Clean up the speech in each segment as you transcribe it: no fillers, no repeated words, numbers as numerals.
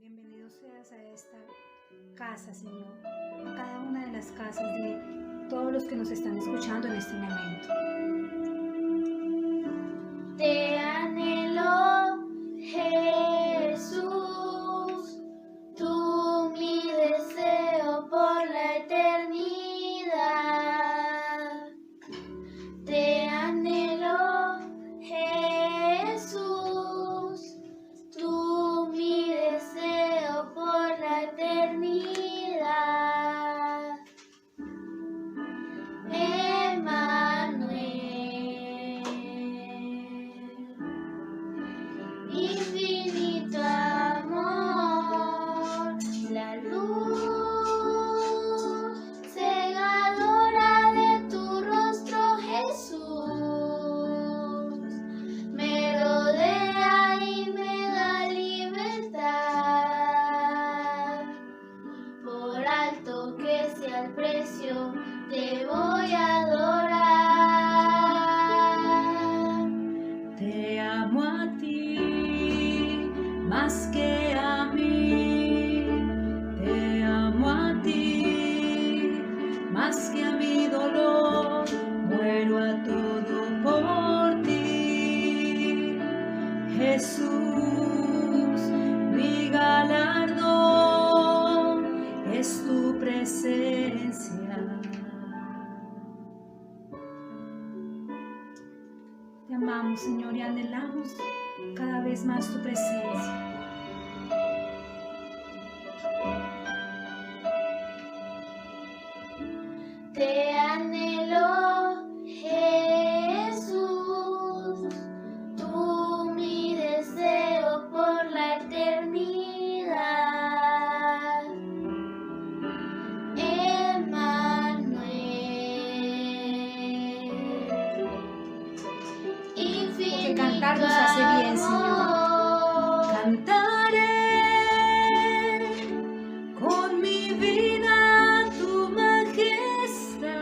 Bienvenido seas a esta casa, Señor, a cada una de las casas de todos los que nos están escuchando en este momento. Te anhelo, Jesús, tú mi deseo por la eternidad. Te anhelo, Jesús, tú mi deseo por la eternidad. Emmanuel, infinito amor, la luz cegadora de tu rostro, Jesús, me rodea y me da libertad. Por alto que sea el precio, te voy a adorar. Te amo a ti más que a mí. Te amo a ti más que a mi dolor. Muero a todo por ti. Jesús, mi galardón es tu presencia. Te amamos, Señor, y anhelamos cada vez más tu presencia. Te anhelo, Jesús, tú mi deseo por la eternidad. Emmanuel, infinito Que cantar nos hace bien, Señor. amor. Cantaré con mi vida tu majestad,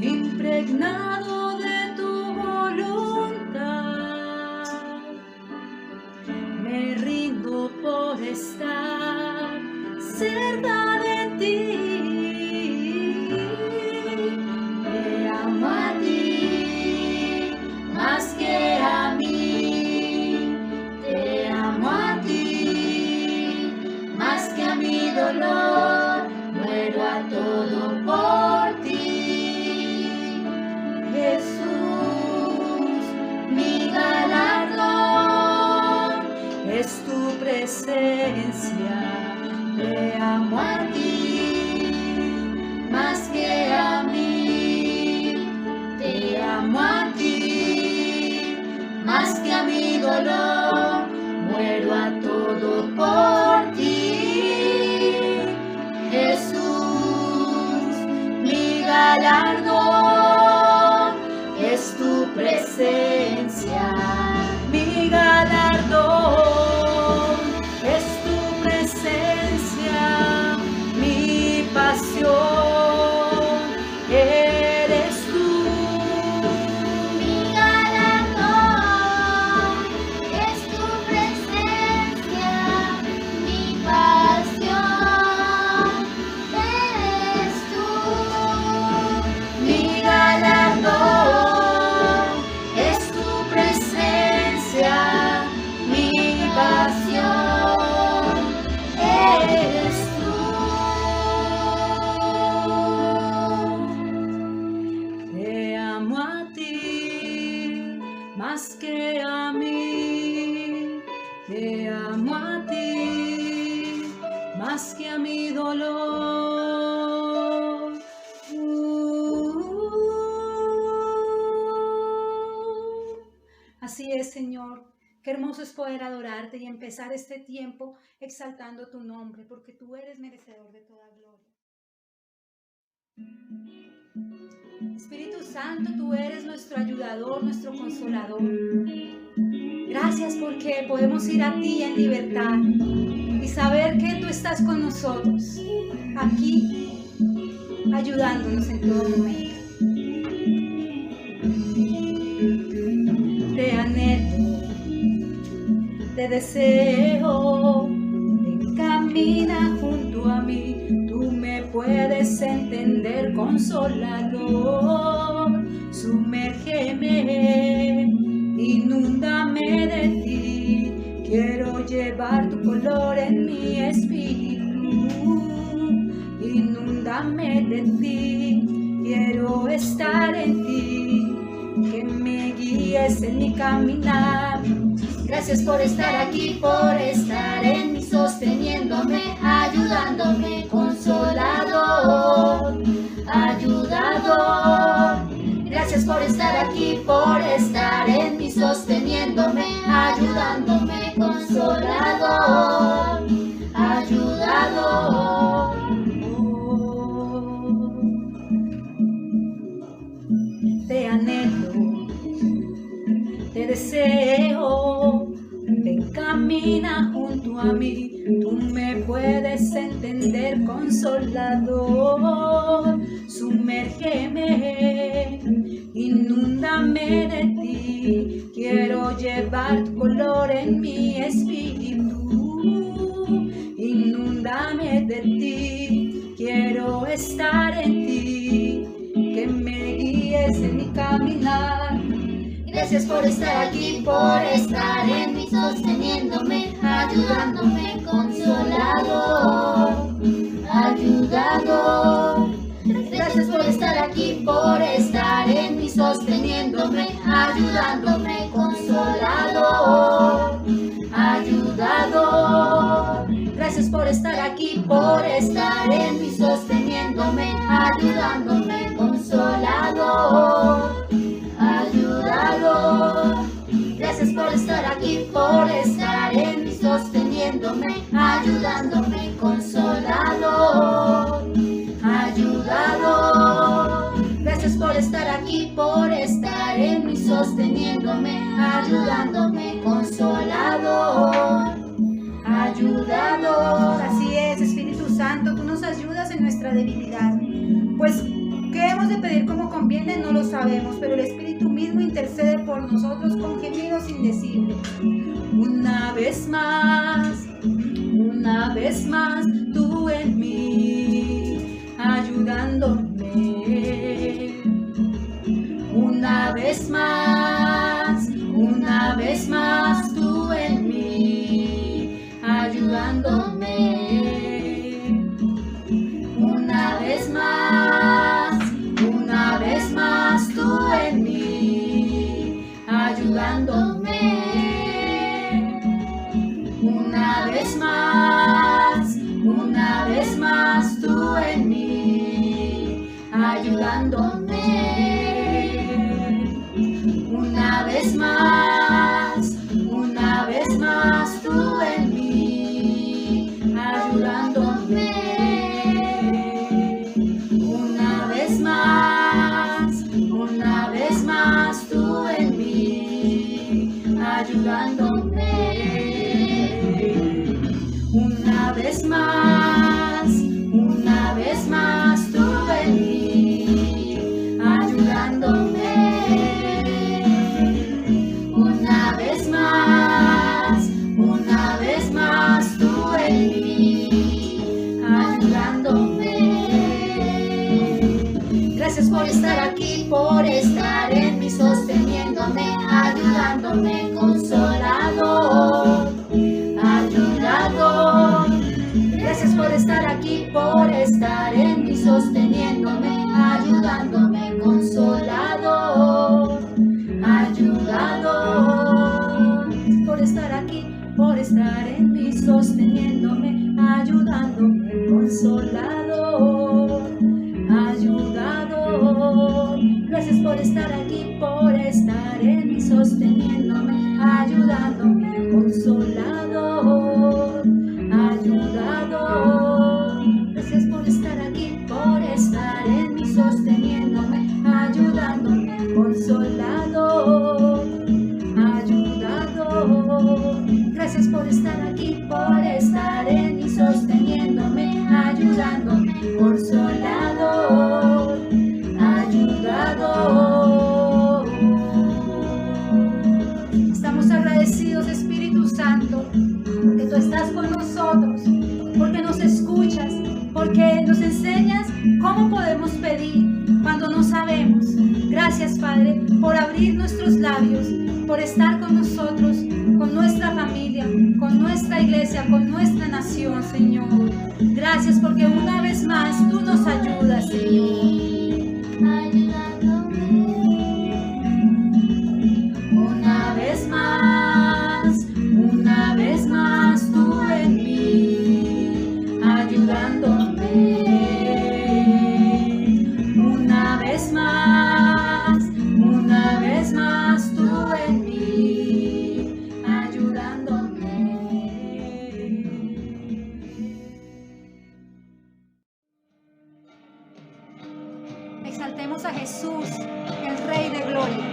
impregnado de tu voluntad. Me rindo por estar cerca de ti. Te amo a ti más que a mí. Te amo a ti más que a mi dolor. Muero a todo por ti. Jesús, mi galardón es tu presencia. Te amo a ti más que a mí. Te amo a ti más que a mi dolor. Muero a todo por ti. Jesús, mi galardón es tu presencia. Mi galardón es tu presencia. Mi pasión eres tú. Mi galardón es tu presencia, mi pasión eres tú. Mi galardón es tu presencia. Mi pasión eres tú. Te amo a ti más que a mí. Te amo a ti más que a mi dolor. Así es, Señor. Qué hermoso es poder adorarte y empezar este tiempo exaltando tu nombre, porque tú eres merecedor de toda gloria. Espíritu Santo, tú eres nuestro ayudador, nuestro consolador. Gracias porque podemos ir a ti en libertad y saber que tú estás con nosotros, aquí, ayudándonos en todo momento. Te anhelo, te deseo. Ven, camina junto a mí, tú me puedes entender, consolador. Sumérgeme, inúndame de ti, quiero llevar tu color en mi espíritu. Inúndame de ti, quiero estar en ti, que me guíes en mi caminar. Gracias por estar aquí, por estar en mí, sosteniéndome, ayudándome, consolador, ayudador. Gracias por estar aquí, por estar en mí, sosteniéndome, ayudándome, consolador, ayudador. Te anhelo, te deseo, ven, camina junto a mí, tú me puedes entender, consolador. Sumérgeme, inúndame de ti, quiero llevar tu color en mi espíritu. Inúndame de ti, quiero estar en ti, que me guíes en mi caminar. Gracias por estar aquí, por estar en mí, sosteniéndome, ayudándome, consolador, ayudador. Gracias por estar aquí, por estar en mí, sosteniéndome, ayudándome, consolador, ayudador. Gracias por estar aquí, por estar en mí, sosteniéndome, ayudándome, consolador, ayudador. Gracias por estar aquí, por estar en mí, sosteniéndome, ayudándome, consolador, ayudador. Gracias por estar aquí, por estar en mí, sosteniéndome, ayudándome, consolador, ayudador. Así es, Espíritu Santo, tú nos ayudas en nuestra debilidad. Pues, ¿qué hemos de pedir como conviene? No lo sabemos, pero el Espíritu mismo intercede por nosotros con gemidos indecibles. Una vez más, tú en mí, ayudándome. Una vez más, tú en mí, ayudándome. Una vez más, tú en mí, ayudándome. Una vez más, tú en mí, ayudándome. Una vez más, tú en mí, ayudándome. Una vez más, tú en mí, ayudándome. Una vez más, tú en mí, ayudándome. Una vez más, tú en mí, ayudándome. Gracias por estar aquí, por estar en mí, sosteniéndome, ayudándome, consolador, ayudador. Gracias por estar aquí, por estar en mí, sosteniéndome, ayudándome, consolador, ayudador. Por estar aquí, por estar en mí, sosteniéndome, ayudándome, consolador, ayudador. Gracias por estar aquí, por estar en mí, sosteniéndome, ayudándome, consolador, ayudador. Gracias por estar aquí, por estar en mí, sosteniéndome, ayudándome, consolador, ayudador. Gracias por estar aquí, por estar en mí, sosteniéndome, ayudándome, consolador, ayudador. Estamos agradecidos, Espíritu Santo, estás con nosotros, porque nos escuchas, porque nos enseñas cómo podemos pedir cuando no sabemos. Gracias, Padre, por abrir nuestros labios, por estar con nosotros, con nuestra familia, con nuestra iglesia, con nuestra nación, Señor. Gracias porque una vez más tú nos ayudas, Señor. Una vez más tú en mí, ayudándome. Una vez más tú en mí, ayudándome. Exaltemos a Jesús, el Rey de Gloria.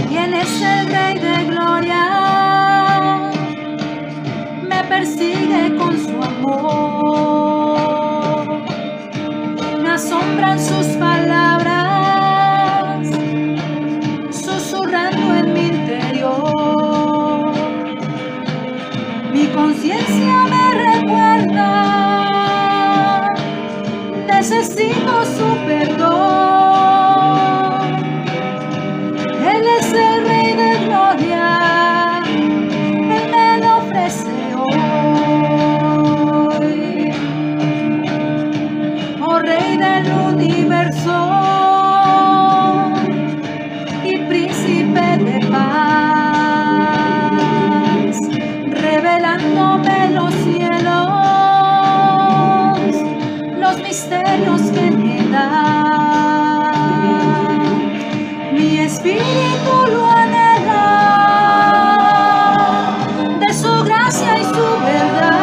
¿Quién es el Rey de Gloria? Me persigue con su amor. Me asombran sus palabras, susurrando en mi interior. Mi conciencia me recuerda, necesito su perdón. Él es el Rey de Gloria, Él me lo ofrece hoy. Oh Rey del universo y Príncipe de paz, revelándome los cielos, los misterios que me dan. Mi espíritu lo anhela, de su gracia y su verdad.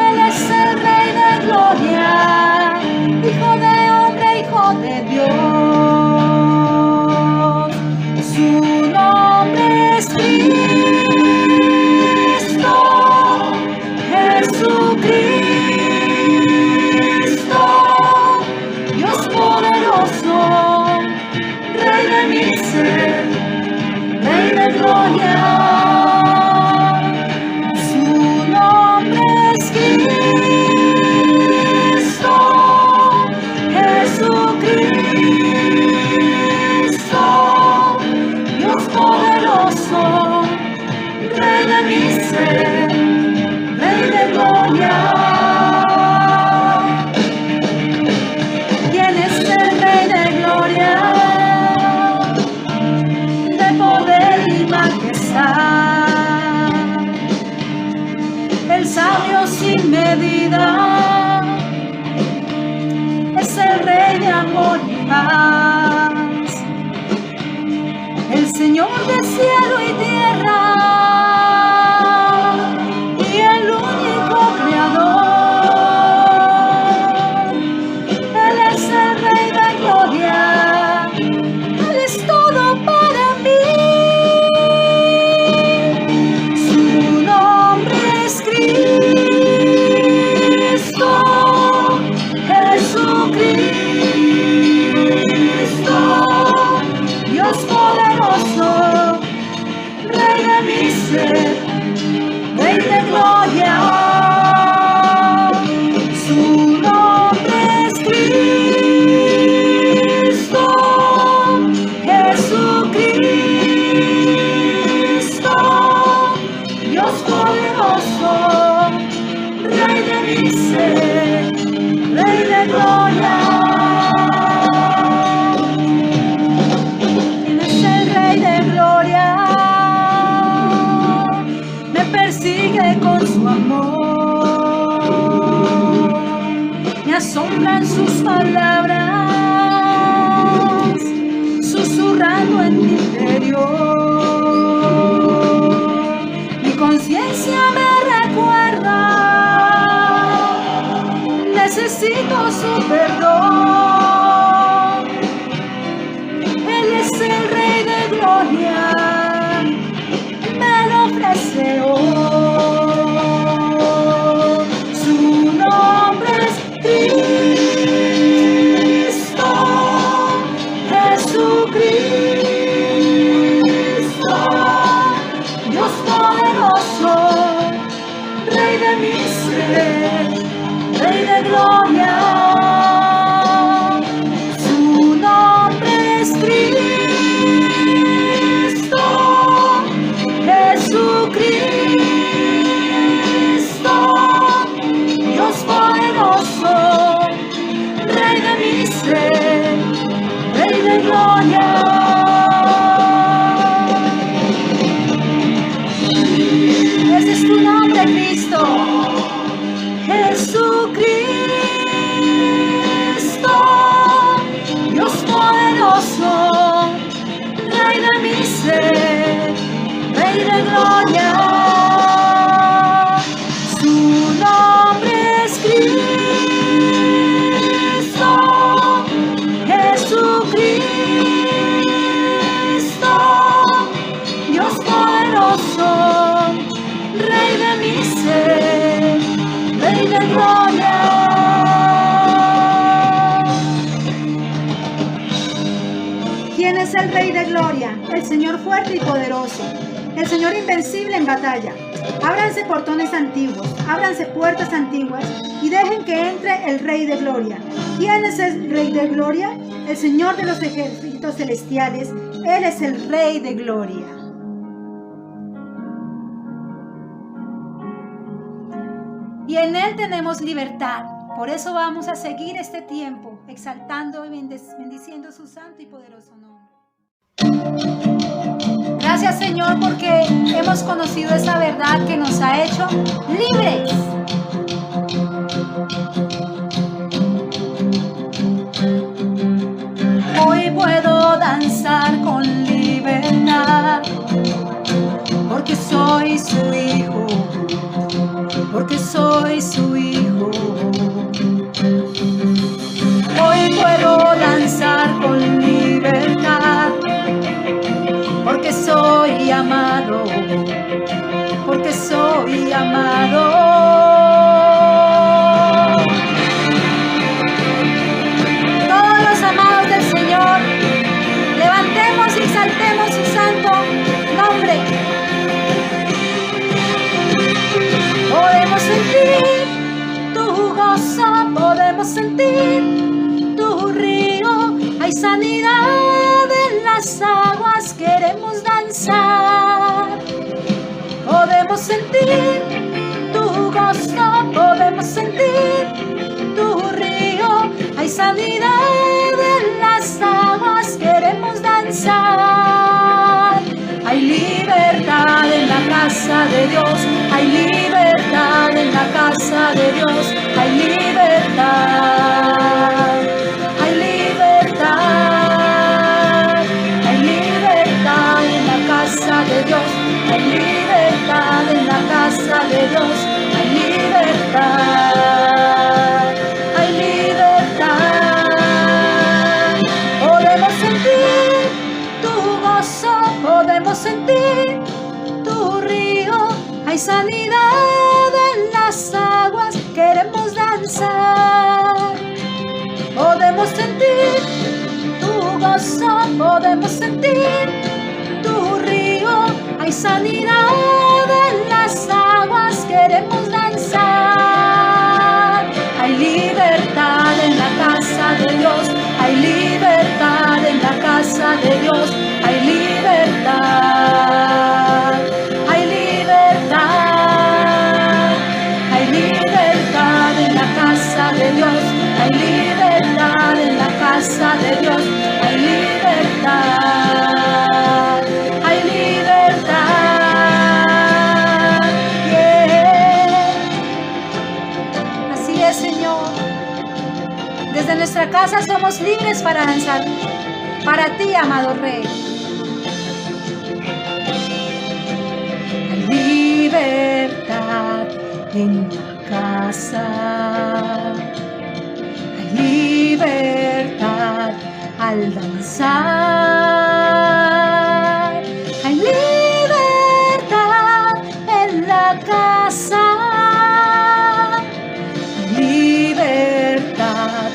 Él es el Rey de Gloria, Hijo de hombre, Hijo de Dios. Su nombre es Cristo, Jesucristo, Dios poderoso, Rey de mi ser, Rey de Gloria. Su nombre es Cristo, Jesucristo, Dios poderoso, Rey de mi ser, Rey de Gloria. ¿Quién es el Rey de Gloria? De poder y majestad, el sabio sin medida, es el Rey de amor y paz, el Señor de cielo y tierra y el único creador. Él es el Rey de Gloria, Él es todo para mí. Su nombre es Cristo, Jesucristo, Dios poderoso, Rey de mi ser, Rey de Gloria. Su nombre es Cristo, Jesucristo, Dios poderoso, Rey de mi ser, Rey de Gloria. ¿Quién es el Rey de Gloria? Me persigue con su amor, me asombran sus palabras, susurrando en mi interior. Mi conciencia me recuerda, necesito su perdón. Él es el Rey de Gloria, me lo ofrece hoy. Su nombre es Cristo. gloria, el Señor fuerte y poderoso, el Señor invencible en batalla. Ábranse portones antiguos, ábranse puertas antiguas y dejen que entre el Rey de Gloria. ¿Quién es el Rey de Gloria? El Señor de los ejércitos celestiales. Él es el Rey de Gloria. Y en Él tenemos libertad. Por eso vamos a seguir este tiempo exaltando y bendiciendo su santo y poderoso nombre. Gracias, Señor, porque hemos conocido esa verdad que nos ha hecho libres. Hoy puedo danzar con libertad, porque soy su hijo, porque soy su hijo. Hoy puedo danzar con libertad, porque soy amado, porque soy amado. Todos los amados del Señor, levantemos y exaltemos su santo nombre. Podemos sentir tu gozo, podemos sentir tu río. Hay sanidad en las aguas, queremos danzar. Podemos sentir tu gozo, podemos sentir tu río. Hay sanidad en las aguas, queremos danzar. Hay libertad en la casa de Dios, hay libertad en la casa de Dios, hay libertad, hay libertad, hay libertad en la casa de Dios, hay libertad en la casa de Dios, hay libertad, hay libertad. Podemos sentir tu gozo, podemos sentir tu río. Hay sanidad en las aguas, queremos danzar. Podemos sentir tu gozo, podemos sentir tu río. Hay sanidad en las aguas, queremos danzar. Hay libertad en la casa de Dios, hay libertad en la casa de Dios, hay libertad, hay libertad, hay libertad en la casa de Dios, hay libertad en la casa de Dios, hay libertad, hay libertad, yeah. Así es, Señor. Desde nuestra casa somos libres para danzar para ti, amado Rey. Hay libertad en la casa, hay libertad al danzar, hay libertad en la casa, hay libertad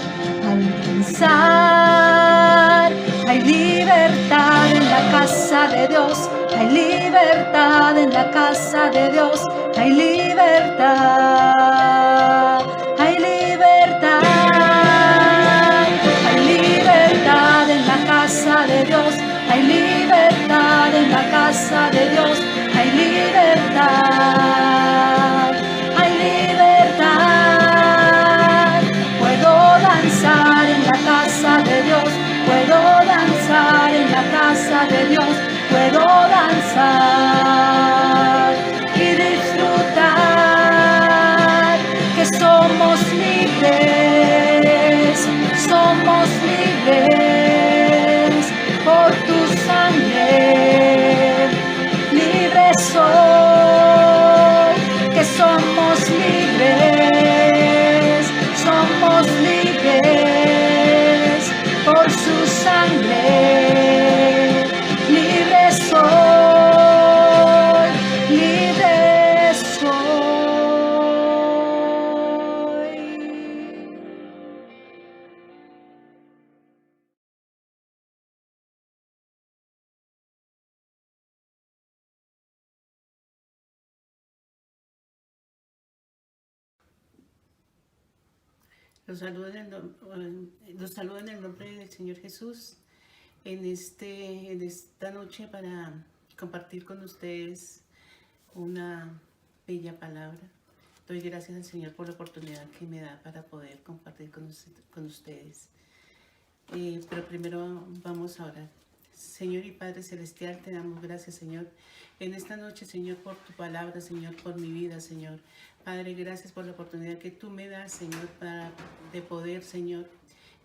al danzar, hay libertad en la casa de Dios, hay libertad en la casa de Dios, hay libertad, hay libertad, hay libertad en la casa de Dios, hay libertad en la casa de Dios, hay libertad, hay libertad. Puedo danzar en la casa de Dios, puedo danzar en la casa de Dios, puedo danzar y disfrutar Los saludo en el nombre del Señor Jesús en esta noche para compartir con ustedes una bella palabra. Doy gracias al Señor por la oportunidad que me da para poder compartir con ustedes. Pero primero vamos a orar. Señor y Padre Celestial, te damos gracias, Señor, en esta noche, Señor, por tu palabra, Señor, por mi vida, Señor. Padre, gracias por la oportunidad que tú me das, Señor, de poder, Señor,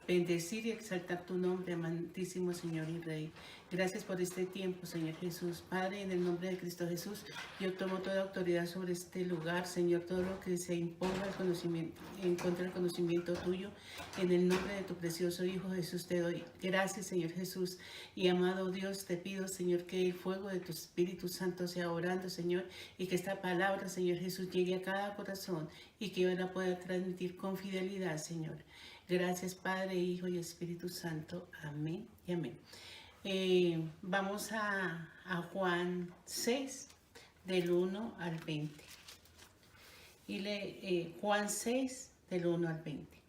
bendecir y exaltar tu nombre, amantísimo Señor y Rey. Gracias por este tiempo, Señor Jesús. Padre, en el nombre de Cristo Jesús, yo tomo toda autoridad sobre este lugar, Señor, todo lo que se imponga al conocimiento, en contra del conocimiento tuyo. En el nombre de tu precioso Hijo Jesús te doy gracias, Señor Jesús. Y amado Dios, te pido, Señor, que el fuego de tu Espíritu Santo sea orando, Señor, y que esta palabra, Señor Jesús, llegue a cada corazón y que yo la pueda transmitir con fidelidad, Señor. Gracias, Padre, Hijo y Espíritu Santo. Amén y amén. Vamos a Juan 6, del 1 al 20. Juan 6, del 1 al 20.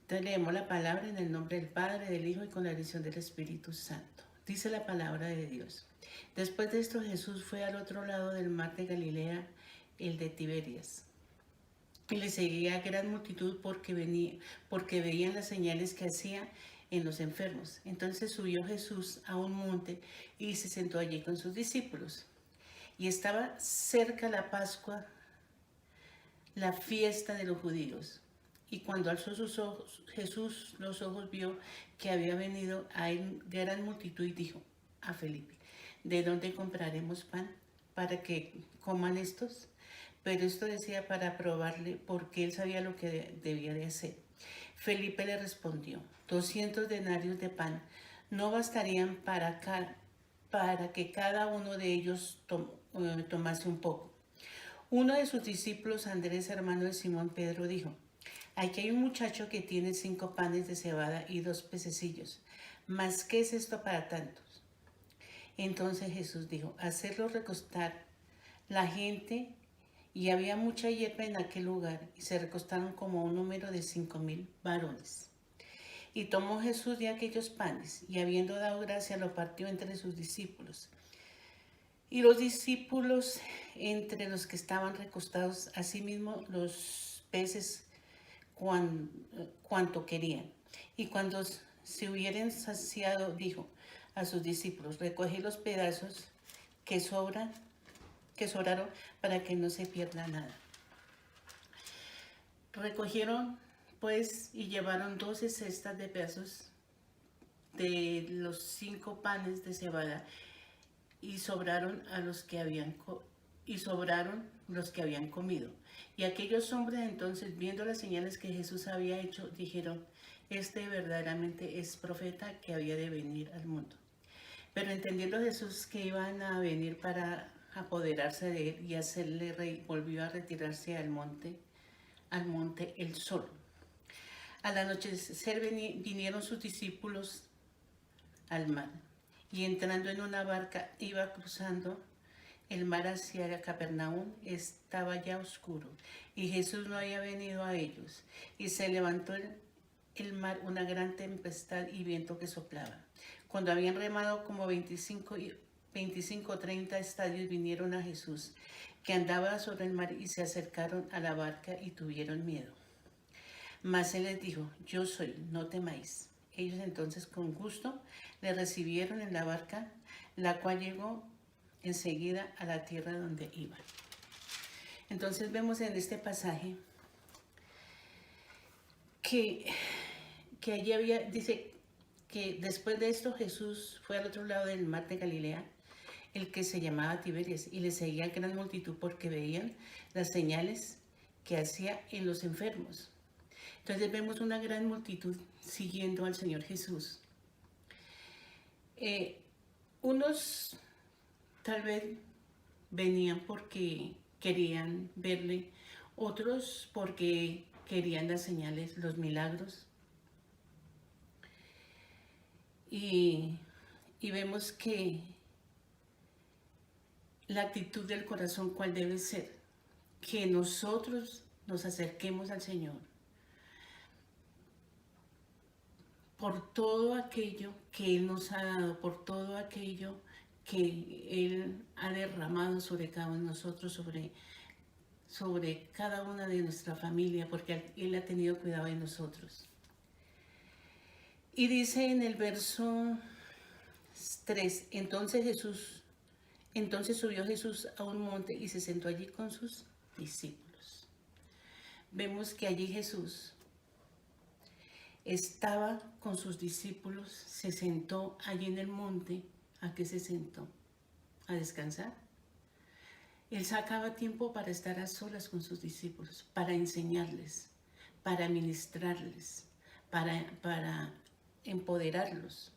Entonces leemos la palabra en el nombre del Padre, del Hijo y con la dirección del Espíritu Santo. Dice la palabra de Dios. Después de esto, Jesús fue al otro lado del mar de Galilea, el de Tiberias. Y le seguía gran multitud porque veían las señales que hacía en los enfermos. Entonces subió Jesús a un monte y se sentó allí con sus discípulos. Y estaba cerca la Pascua, la fiesta de los judíos. Y cuando alzó sus ojos, Jesús los ojos vio que había venido a él gran multitud y dijo a Felipe: ¿de dónde compraremos pan para que coman estos? Pero esto decía para probarle, porque él sabía lo que debía de hacer. Felipe le respondió: 200 denarios de pan no bastarían para que cada uno de ellos tomase un poco. Uno de sus discípulos, Andrés, hermano de Simón Pedro, dijo: aquí hay un muchacho que tiene 5 panes de cebada y 2 pececillos. ¿Mas qué es esto para tantos? Entonces Jesús dijo: hacerlo recostar la gente. Y había mucha hierba en aquel lugar, y se recostaron como un número de 5,000 varones. Y tomó Jesús de aquellos panes, y habiendo dado gracia, lo partió entre sus discípulos. Y los discípulos, entre los que estaban recostados, asimismo los peces cuanto querían. Y cuando se hubieran saciado, dijo a sus discípulos: recoged los pedazos que sobraron para que no se pierda nada. Recogieron pues y llevaron 12 cestas de pedazos de los 5 panes de cebada y sobraron los que habían comido. Y aquellos hombres entonces, viendo las señales que Jesús había hecho, dijeron: este verdaderamente es profeta que había de venir al mundo. Pero entendiendo Jesús que iban a venir para apoderarse de él y hacerle rey, volvió a retirarse al monte él solo. Al anochecer vinieron sus discípulos al mar, y entrando en una barca iba cruzando el mar hacia Capernaum. Estaba ya oscuro y Jesús no había venido a ellos, y se levantó el mar una gran tempestad y viento que soplaba. Cuando habían remado como 25 o 30 estadios, vinieron a Jesús, que andaba sobre el mar, y se acercaron a la barca y tuvieron miedo. Mas él les dijo: yo soy, no temáis. Ellos entonces con gusto le recibieron en la barca, la cual llegó enseguida a la tierra donde iban. Entonces vemos en este pasaje que allí dice que después de esto Jesús fue al otro lado del mar de Galilea, el que se llamaba Tiberias, y le seguía gran multitud porque veían las señales que hacía en los enfermos. Entonces vemos una gran multitud siguiendo al Señor Jesús. Unos tal vez venían porque querían verle, otros porque querían las señales, los milagros. Y vemos que la actitud del corazón, ¿cuál debe ser? Que nosotros nos acerquemos al Señor por todo aquello que Él nos ha dado, por todo aquello que Él ha derramado sobre cada uno de nosotros, sobre cada una de nuestra familia, porque Él ha tenido cuidado de nosotros. Y dice en el verso 3, entonces subió Jesús a un monte y se sentó allí con sus discípulos. Vemos que allí Jesús estaba con sus discípulos, se sentó allí en el monte. ¿A qué se sentó? A descansar. Él sacaba tiempo para estar a solas con sus discípulos, para enseñarles, para ministrarles, para empoderarlos.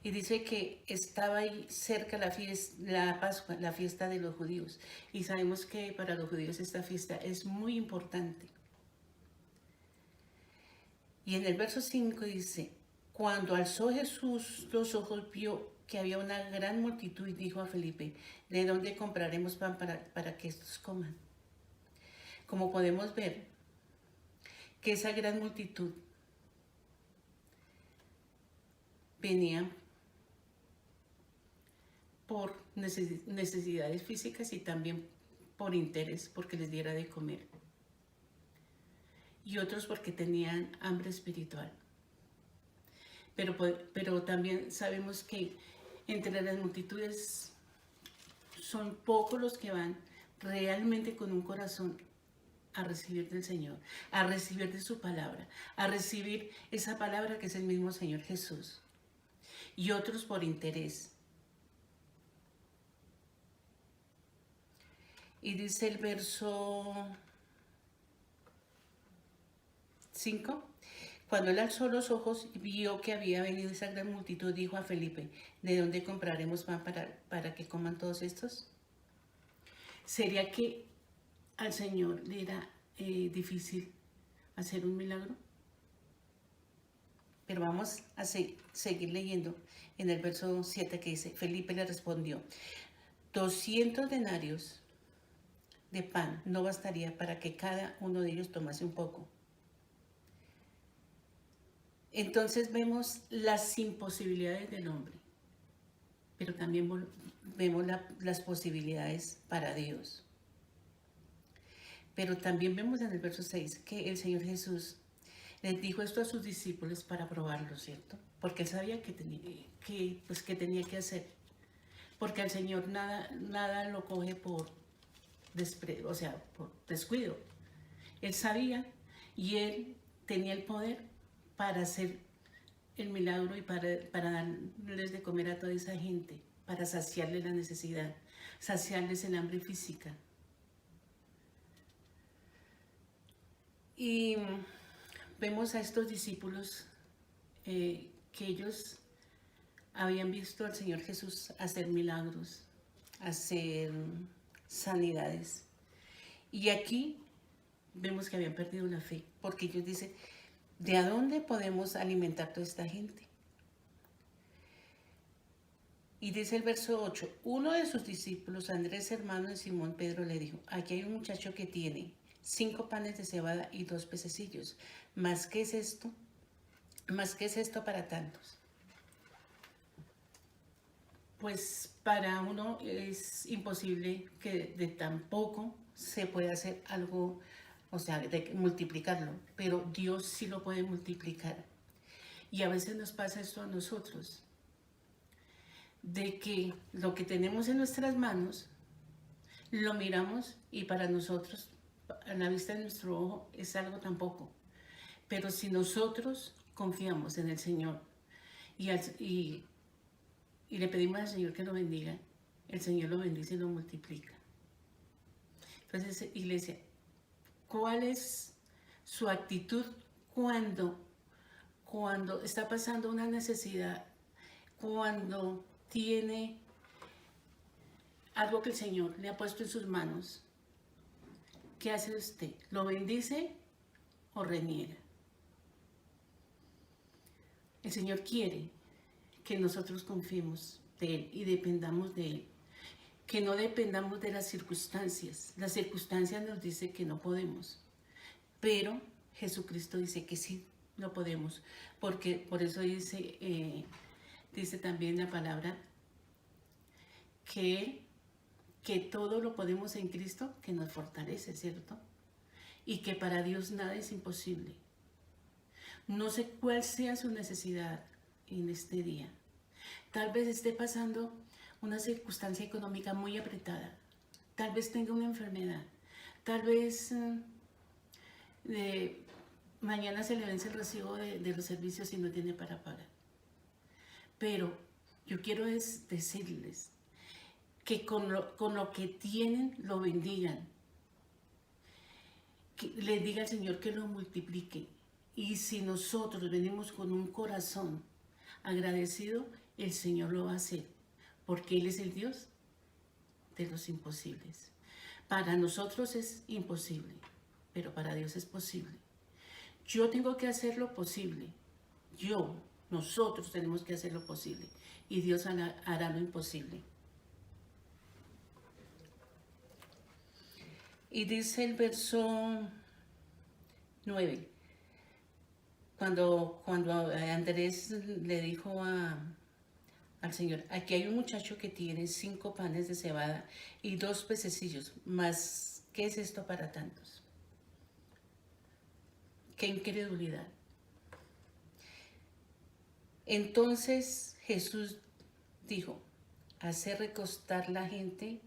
Y dice que estaba ahí cerca la Pascua, la fiesta de los judíos. Y sabemos que para los judíos esta fiesta es muy importante. Y en el verso 5 dice, cuando alzó Jesús los ojos, vio que había una gran multitud y dijo a Felipe, ¿de dónde compraremos pan para que estos coman? Como podemos ver, que esa gran multitud venía por necesidades físicas y también por interés, porque les diera de comer. Y otros porque tenían hambre espiritual. Pero también sabemos que entre las multitudes son pocos los que van realmente con un corazón a recibir del Señor, a recibir de su palabra, a recibir esa palabra que es el mismo Señor Jesús. Y otros por interés. Y dice el verso 5, cuando él alzó los ojos y vio que había venido esa gran multitud, dijo a Felipe, ¿de dónde compraremos pan para que coman todos estos? ¿Sería que al Señor le era difícil hacer un milagro? Pero vamos a seguir leyendo en el verso 7 que dice, Felipe le respondió, 200 denarios de pan no bastaría para que cada uno de ellos tomase un poco. Entonces vemos las imposibilidades del hombre, pero también vemos las posibilidades para Dios. Pero también vemos en el verso 6 que el Señor Jesús les dijo esto a sus discípulos para probarlo, ¿cierto? Porque él sabía que tenía que hacer. Porque al Señor nada lo coge por descuido. Él sabía y él tenía el poder para hacer el milagro y para darles de comer a toda esa gente, para saciarles la necesidad, saciarles el hambre física. Y vemos a estos discípulos que ellos habían visto al Señor Jesús hacer milagros, hacer sanidades. Y aquí vemos que habían perdido la fe, porque ellos dicen, ¿de a dónde podemos alimentar toda esta gente? Y dice el verso 8, uno de sus discípulos, Andrés, hermano de Simón Pedro, le dijo, aquí hay un muchacho que tiene 5 panes de cebada y 2 pececillos. ¿Más qué es esto? ¿Más qué es esto para tantos? Pues para uno es imposible que de tan poco se pueda hacer algo, o sea, de multiplicarlo, pero Dios sí lo puede multiplicar. Y a veces nos pasa esto a nosotros, de que lo que tenemos en nuestras manos, lo miramos y para nosotros, a la vista de nuestro ojo, es algo tan poco. Pero si nosotros confiamos en el Señor y le pedimos al Señor que lo bendiga, el Señor lo bendice y lo multiplica. Entonces, iglesia, ¿cuál es su actitud cuando está pasando una necesidad, cuando tiene algo que el Señor le ha puesto en sus manos? ¿Qué hace usted? ¿Lo bendice o reniega? El Señor quiere que nosotros confiemos de Él y dependamos de Él. que no dependamos de las circunstancias. Las circunstancias nos dicen que no podemos, pero Jesucristo dice que sí, lo podemos, porque por eso dice también la palabra que todo lo podemos en Cristo que nos fortalece, ¿cierto? Y que para Dios nada es imposible. No sé cuál sea su necesidad en este día. Tal vez esté pasando una circunstancia económica muy apretada. Tal vez tenga una enfermedad. Tal vez mañana se le vence el recibo de los servicios y no tiene para pagar. Pero yo quiero decirles que con lo que tienen lo bendigan. Que les diga al Señor que lo multiplique. Y si nosotros venimos con un corazón agradecido, el Señor lo va a hacer. Porque Él es el Dios de los imposibles. Para nosotros es imposible, pero para Dios es posible. Yo tengo que hacer lo posible. Nosotros tenemos que hacer lo posible. Y Dios hará lo imposible. Y dice el verso 9, cuando Andrés le dijo al Señor, aquí hay un muchacho que tiene 5 panes de cebada y 2 pececillos, mas ¿qué es esto para tantos? ¡Qué incredulidad! Entonces Jesús dijo, hace recostar la gente,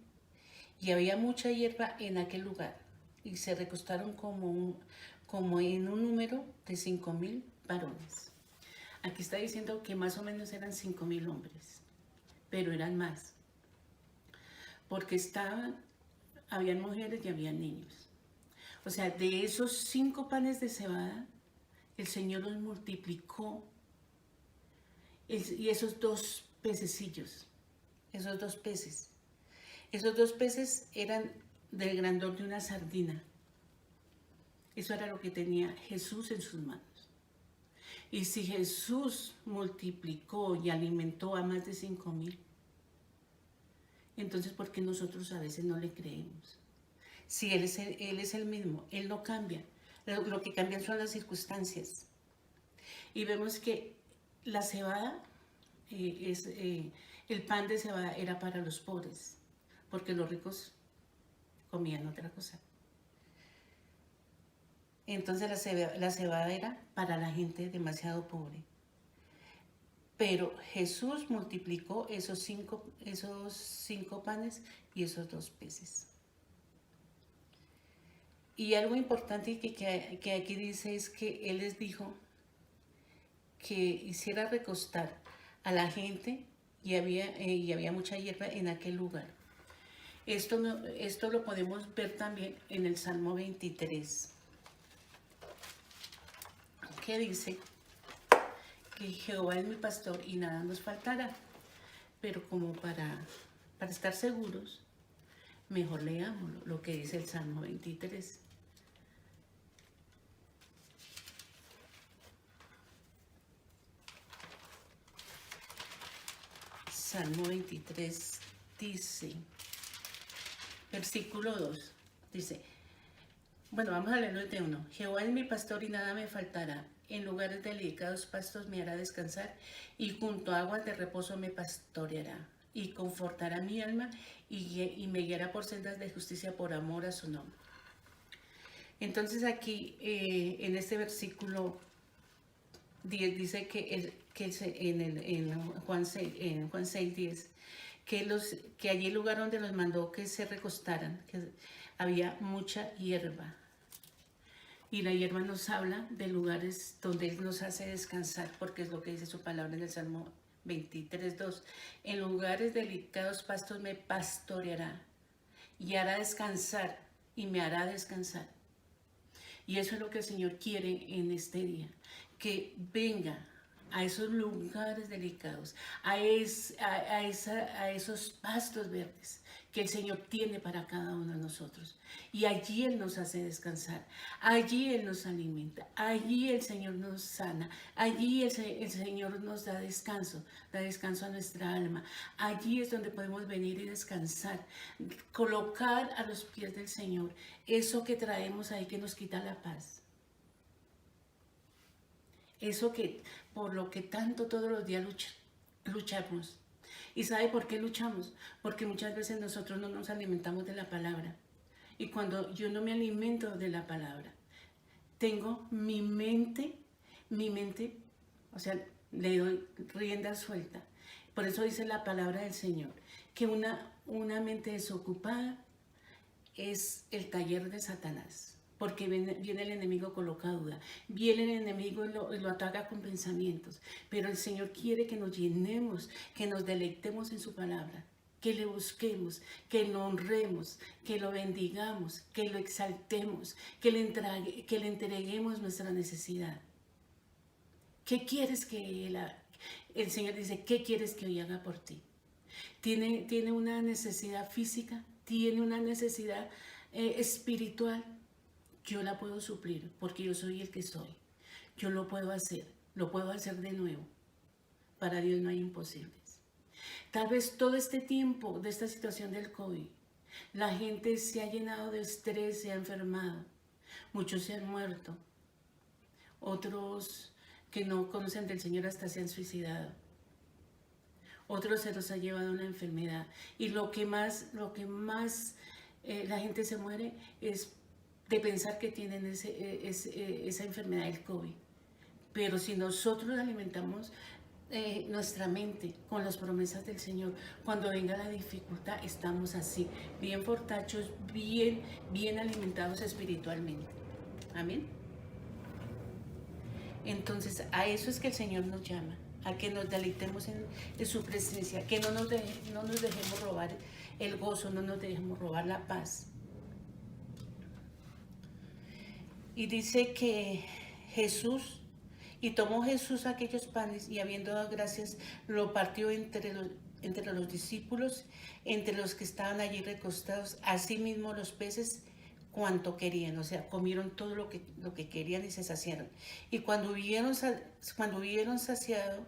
y había mucha hierba en aquel lugar, y se recostaron como en un número de 5,000 varones. Aquí está diciendo que más o menos eran 5,000 hombres, pero eran más, porque habían mujeres y habían niños. O sea, de esos 5 panes de cebada, el Señor los multiplicó, y esos 2 pececillos, esos 2 peces. Esos 2 peces eran del grandor de una sardina. Eso era lo que tenía Jesús en sus manos. Y si Jesús multiplicó y alimentó a más de 5,000, entonces ¿por qué nosotros a veces no le creemos? Si Él es el mismo, Él no cambia. Lo que cambian son las circunstancias. Y vemos que la cebada, el pan de cebada era para los pobres, porque los ricos comían otra cosa. Entonces la cebada era para la gente demasiado pobre. Pero Jesús multiplicó esos 5 panes y esos 2 peces. Y algo importante que aquí dice es que Él les dijo que hiciera recostar a la gente y había mucha hierba en aquel lugar. Esto lo podemos ver también en el Salmo 23, que dice que Jehová es mi pastor y nada nos faltará. Pero como para estar seguros, mejor leamos lo que dice el Salmo 23. Salmo 23 dice, versículo 2, dice, bueno, vamos a leerlo desde 1. Jehová es mi pastor y nada me faltará. En lugares delicados pastos me hará descansar y junto a aguas de reposo me pastoreará y confortará mi alma y me guiará por sendas de justicia por amor a su nombre. Entonces aquí en este versículo 10 dice en Juan 6:10 que allí el lugar donde los mandó que se recostaran, que había mucha hierba. Y la hierba nos habla de lugares donde Él nos hace descansar, porque es lo que dice su palabra en el Salmo 23:2. En lugares delicados pastos me pastoreará y hará descansar y me hará descansar. Y eso es lo que el Señor quiere en este día, que venga a esos lugares delicados, a esos pastos verdes, que el Señor tiene para cada uno de nosotros. Y allí Él nos hace descansar, allí Él nos alimenta, allí el Señor nos sana, allí el Señor nos da descanso a nuestra alma. Allí es donde podemos venir y descansar, colocar a los pies del Señor eso que traemos ahí que nos quita la paz. Eso que por lo que tanto todos los días luchamos. ¿Y sabe por qué luchamos? Porque muchas veces nosotros no nos alimentamos de la palabra. Y cuando yo no me alimento de la palabra, tengo mi mente, o sea, le doy rienda suelta. Por eso dice la palabra del Señor, que una mente desocupada es el taller de Satanás. Porque viene el enemigo, coloca duda, viene el enemigo y lo ataca con pensamientos, pero el Señor quiere que nos llenemos, que nos deleitemos en su palabra, que le busquemos, que lo honremos, que lo bendigamos, que lo exaltemos, que le entreguemos nuestra necesidad. ¿Qué quieres que el Señor dice, ¿qué quieres que hoy haga por ti? ¿Tiene una necesidad física? ¿Tiene una necesidad espiritual? Yo la puedo suplir porque yo soy el que soy. Yo lo puedo hacer de nuevo. Para Dios no hay imposibles. Tal vez todo este tiempo de esta situación del COVID, la gente se ha llenado de estrés, se ha enfermado. Muchos se han muerto. Otros que no conocen del Señor hasta se han suicidado. Otros se los ha llevado una enfermedad. Y lo que más la gente se muere es de pensar que tienen esa enfermedad del COVID. Pero si nosotros alimentamos nuestra mente con las promesas del Señor, cuando venga la dificultad, estamos así, bien fortachos, bien alimentados espiritualmente. Amén. Entonces, a eso es que el Señor nos llama, a que nos deleitemos en su presencia, que no nos dejemos robar el gozo, no nos dejemos robar la paz. Y dice que tomó Jesús aquellos panes y habiendo dado gracias, lo partió entre los discípulos, entre los que estaban allí recostados, asimismo los peces cuanto querían, o sea, comieron todo lo que querían y se saciaron. Y cuando se hubieron saciado,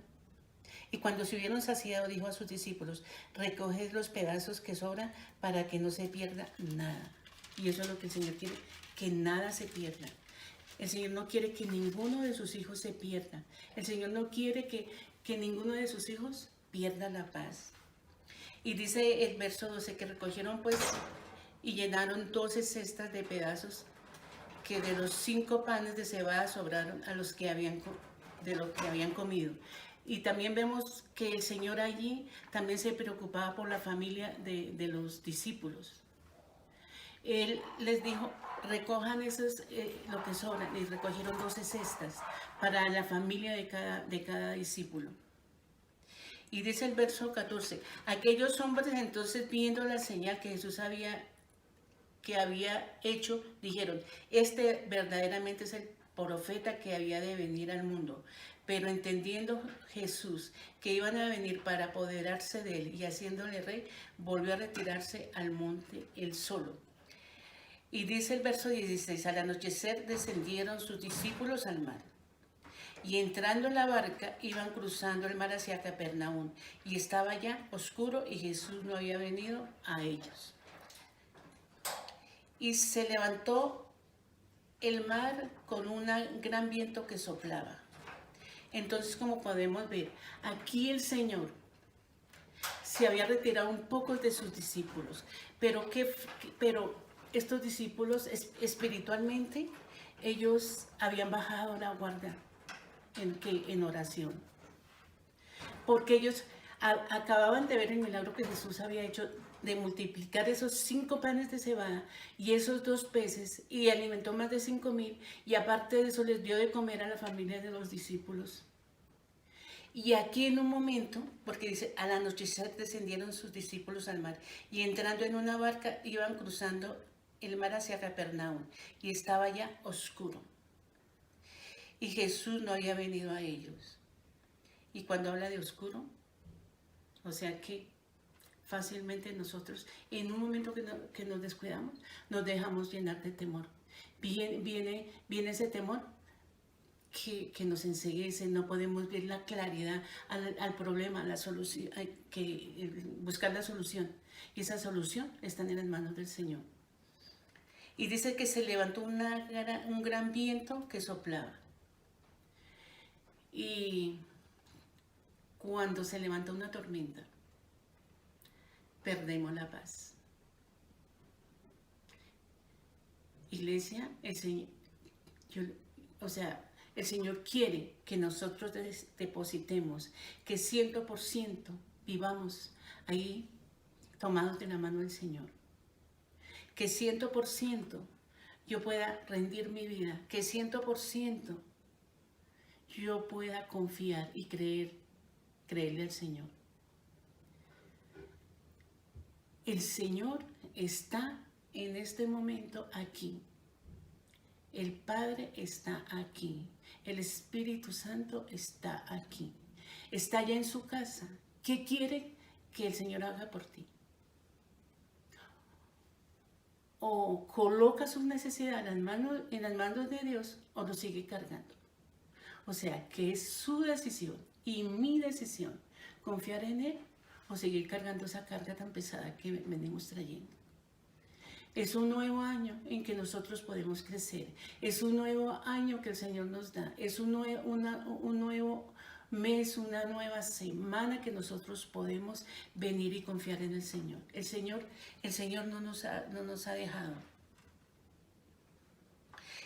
dijo a sus discípulos, recoged los pedazos que sobran para que no se pierda nada. Y eso es lo que el Señor quiere, que nada se pierda. El Señor no quiere que ninguno de sus hijos se pierda. El Señor no quiere que ninguno de sus hijos pierda la paz. Y dice el verso 12 que recogieron pues y llenaron 12 cestas de pedazos que de los 5 panes de cebada sobraron a los que de lo que habían comido. Y también vemos que el Señor allí también se preocupaba por la familia de los discípulos. Él les dijo, recojan lo que sobra, y recogieron 12 cestas para la familia de cada discípulo. Y dice el verso 14, aquellos hombres entonces viendo la señal que Jesús había hecho, dijeron, este verdaderamente es el profeta que había de venir al mundo. Pero entendiendo Jesús que iban a venir para apoderarse de él y haciéndole rey, volvió a retirarse al monte él solo. Y dice el verso 16, al anochecer descendieron sus discípulos al mar. Y entrando en la barca, iban cruzando el mar hacia Capernaum. Y estaba ya oscuro y Jesús no había venido a ellos. Y se levantó el mar con un gran viento que soplaba. Entonces, como podemos ver, aquí el Señor se había retirado un poco de sus discípulos. Pero estos discípulos espiritualmente, ellos habían bajado la guardia en oración. Porque ellos acababan de ver el milagro que Jesús había hecho de multiplicar esos 5 panes de cebada y esos 2 peces y alimentó más de 5,000 y aparte de eso les dio de comer a la familia de los discípulos. Y aquí en un momento, porque dice, al anochecer descendieron sus discípulos al mar y entrando en una barca iban cruzando el mar hacia Capernaum y estaba ya oscuro. Y Jesús no había venido a ellos. Y cuando habla de oscuro, o sea que fácilmente nosotros, en un momento que nos descuidamos, nos dejamos llenar de temor. Viene ese temor que nos enceguece, no podemos ver la claridad al problema, a la solución, buscar la solución. Y esa solución está en las manos del Señor. Y dice que se levantó un gran viento que soplaba. Y cuando se levanta una tormenta, perdemos la paz. Iglesia, el Señor quiere que nosotros depositemos, que 100% vivamos ahí tomados de la mano del Señor. Que 100% yo pueda rendir mi vida, que 100% yo pueda confiar y creerle al Señor. El Señor está en este momento aquí. El Padre está aquí. El Espíritu Santo está aquí. Está allá en su casa. ¿Qué quiere que el Señor haga por ti? O coloca sus necesidades en las manos de Dios o lo sigue cargando. O sea, que es su decisión y mi decisión confiar en Él o seguir cargando esa carga tan pesada que venimos trayendo. Es un nuevo año en que nosotros podemos crecer. Es un nuevo año que el Señor nos da. Es un nuevo mes, una nueva semana que nosotros podemos venir y confiar en el Señor. El Señor no nos ha dejado.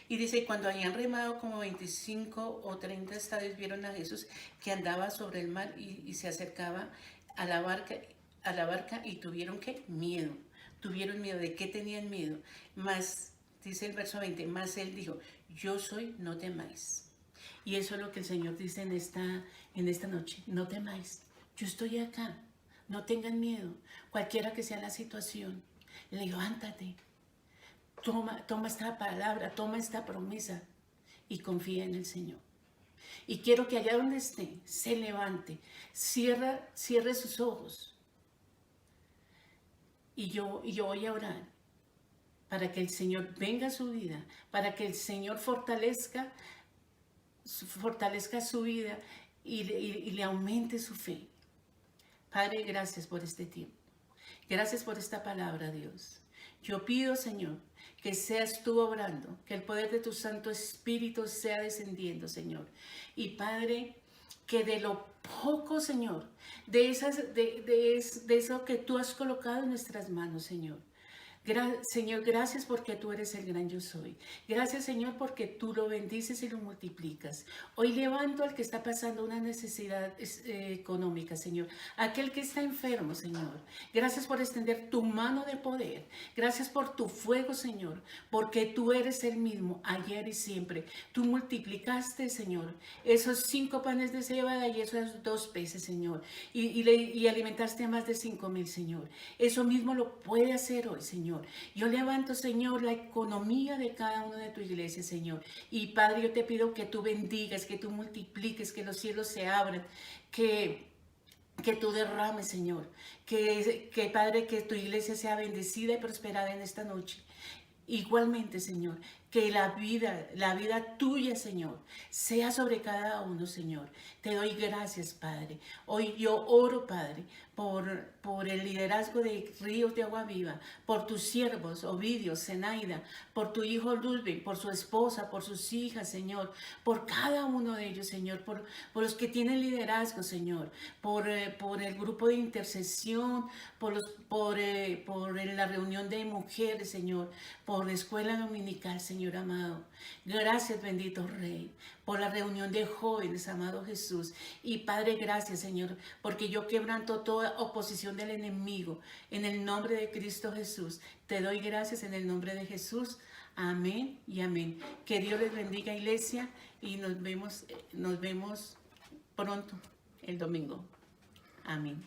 Y dice, cuando habían remado como 25 o 30 estadios, vieron a Jesús que andaba sobre el mar y se acercaba a la barca y tuvieron ¿qué? Miedo. Tuvieron miedo. ¿De qué tenían miedo? Mas, dice el verso 20, mas Él dijo, yo soy, no temáis. Y eso es lo que el Señor dice en esta noche. No temáis. Yo estoy acá. No tengan miedo. Cualquiera que sea la situación. Levántate. Toma esta palabra. Toma esta promesa. Y confía en el Señor. Y quiero que allá donde esté, se levante. Cierre sus ojos. Y yo voy a orar para que el Señor venga a su vida, para que el Señor fortalezca su vida y le aumente su fe. Padre, gracias por este tiempo. Gracias por esta palabra, Dios. Yo pido, Señor, que seas tú obrando, que el poder de tu Santo Espíritu sea descendiendo, Señor. Y Padre, que de lo poco, Señor, de eso que tú has colocado en nuestras manos, Señor. Señor, gracias porque tú eres el gran yo soy. Gracias, Señor, porque tú lo bendices y lo multiplicas. Hoy levanto al que está pasando una necesidad económica, Señor. Aquel que está enfermo, Señor. Gracias por extender tu mano de poder. Gracias por tu fuego, Señor, porque tú eres el mismo ayer y siempre. Tú multiplicaste, Señor, esos 5 panes de cebada y esos 2 peces, Señor. Y alimentaste a más de 5,000, Señor. Eso mismo lo puede hacer hoy, Señor. Yo levanto, Señor, la economía de cada uno de tu iglesia, Señor. Y Padre, yo te pido que tú bendigas, que tú multipliques, que los cielos se abran, que tú derrames, Señor. Que Padre, que tu iglesia sea bendecida y prosperada en esta noche. Igualmente, Señor, que la vida tuya, Señor, sea sobre cada uno, Señor. Te doy gracias, Padre. Hoy yo oro, Padre, por el liderazgo de Ríos de Agua Viva, por tus siervos, Ovidio, Zenaida, por tu hijo Ludwig, por su esposa, por sus hijas, Señor, por cada uno de ellos, Señor, por los que tienen liderazgo, Señor, por el grupo de intercesión, por la reunión de mujeres, Señor, por la escuela dominical, Señor amado. Gracias, bendito Rey, por la reunión de jóvenes, amado Jesús. Y Padre, gracias, Señor, porque yo quebranto toda oposición del enemigo en el nombre de Cristo Jesús. Te doy gracias en el nombre de Jesús. Amén y amén. Que Dios les bendiga, iglesia, y nos vemos pronto el domingo. Amén.